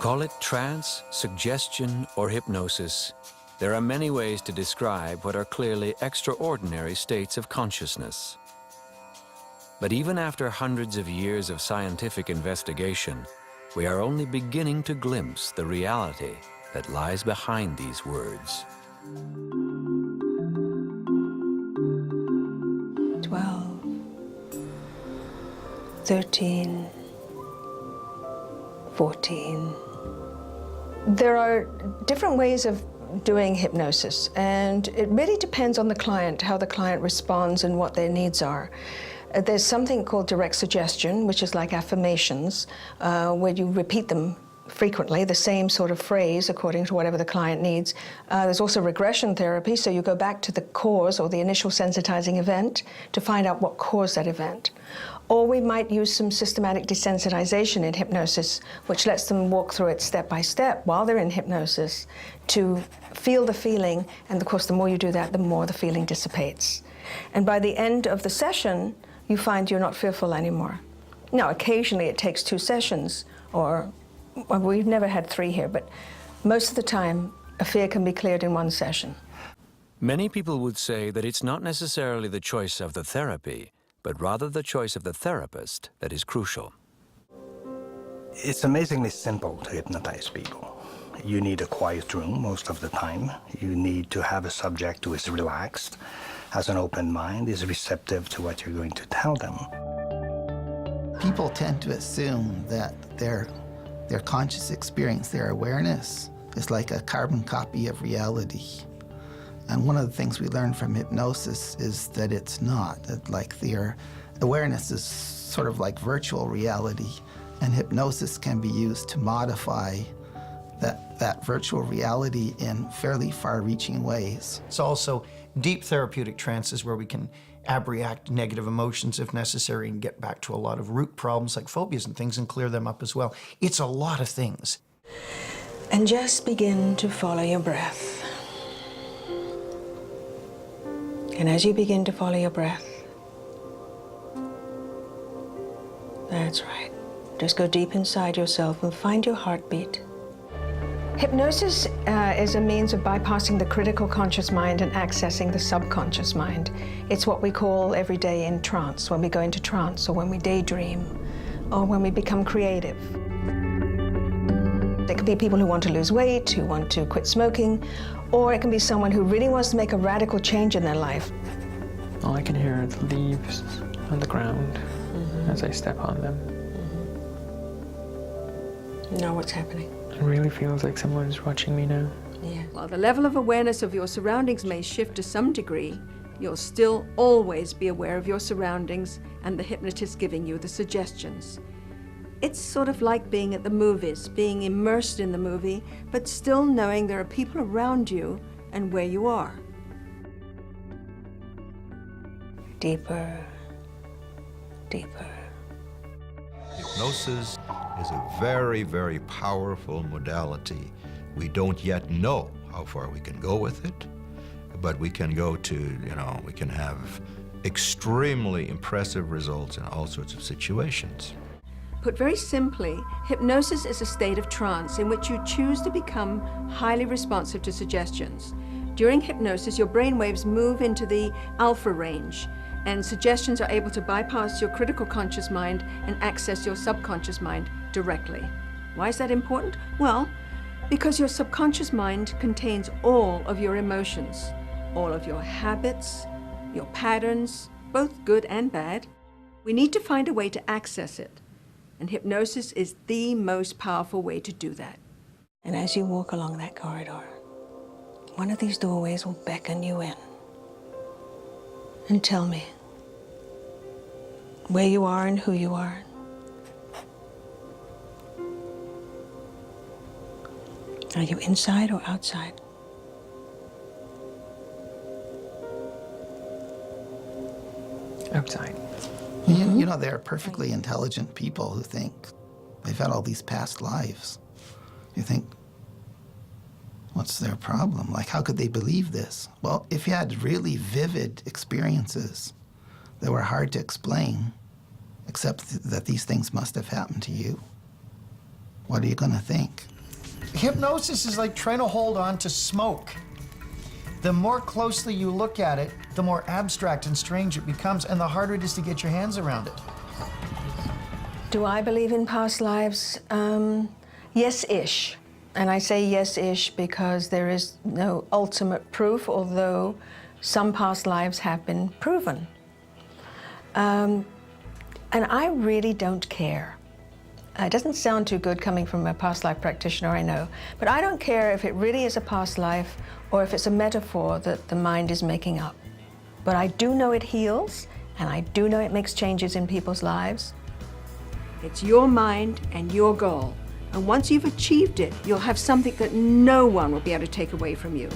Call it trance, suggestion, or hypnosis. There are many ways to describe what are clearly extraordinary states of consciousness. But even after hundreds of years of scientific investigation, we are only beginning to glimpse the reality that lies behind these words. 12, 13, 14. There are different ways of doing hypnosis, and it really depends on the client, how the client responds and what their needs are. There's something called direct suggestion, which is like affirmations, where you repeat them frequently, the same sort of phrase according to whatever the client needs. There's also regression therapy, so you go back to the cause or the initial sensitizing event to find out what caused that event. Or we might use some systematic desensitization in hypnosis, which lets them walk through it step by step while they're in hypnosis to feel the feeling, and of course the more you do that, the more the feeling dissipates. And by the end of the session, you find you're not fearful anymore. Now, occasionally it takes 2 sessions, or well, we've never had 3 here, but most of the time, a fear can be cleared in 1 session. Many people would say that it's not necessarily the choice of the therapy, but rather the choice of the therapist that is crucial. It's amazingly simple to hypnotize people. You need a quiet room most of the time. You need to have a subject who is relaxed, has an open mind, is receptive to what you're going to tell them. People tend to assume that their conscious experience, their awareness, is like a carbon copy of reality. And one of the things we learn from hypnosis is that it's not. That like their awareness is sort of like virtual reality, and hypnosis can be used to modify that virtual reality in fairly far-reaching ways. It's also deep therapeutic trances where we can abreact negative emotions if necessary and get back to a lot of root problems like phobias and things and clear them up as well. It's a lot of things. And just begin to follow your breath. And as you begin to follow your breath, that's right. Just go deep inside yourself and find your heartbeat. Hypnosis is a means of bypassing the critical conscious mind and accessing the subconscious mind. It's what we call every day in trance, when we go into trance, or when we daydream, or when we become creative. There can be people who want to lose weight, who want to quit smoking, or it can be someone who really wants to make a radical change in their life. All I can hear are the leaves on the ground as I step on them. Know what's happening. It really feels like someone's watching me now. Yeah. While the level of awareness of your surroundings may shift to some degree, you'll still always be aware of your surroundings and the hypnotist giving you the suggestions. It's sort of like being at the movies, being immersed in the movie, but still knowing there are people around you and where you are. Deeper, deeper. Hypnosis is a very, very powerful modality. We don't yet know how far we can go with it, but we can go to, we can have extremely impressive results in all sorts of situations. Put very simply, hypnosis is a state of trance in which you choose to become highly responsive to suggestions. During hypnosis, your brain waves move into the alpha range, and suggestions are able to bypass your critical conscious mind and access your subconscious mind directly. Why is that important? Well, because your subconscious mind contains all of your emotions, all of your habits, your patterns, both good and bad. We need to find a way to access it. And hypnosis is the most powerful way to do that. And as you walk along that corridor, one of these doorways will beckon you in. And tell me where you are and who you are. Are you inside or outside? Outside. You know, there are perfectly intelligent people who think they've had all these past lives. You think, what's their problem? Like, how could they believe this? Well, if you had really vivid experiences that were hard to explain, except that these things must have happened to you, what are you going to think? Hypnosis is like trying to hold on to smoke. The more closely you look at it, the more abstract and strange it becomes, and the harder it is to get your hands around it. Do I believe in past lives? Yes-ish. And I say yes-ish because there is no ultimate proof, although some past lives have been proven. And I really don't care. It doesn't sound too good coming from a past life practitioner, I know, but I don't care if it really is a past life or if it's a metaphor that the mind is making up. But I do know it heals, and I do know it makes changes in people's lives. It's your mind and your goal. And once you've achieved it, you'll have something that no one will be able to take away from you.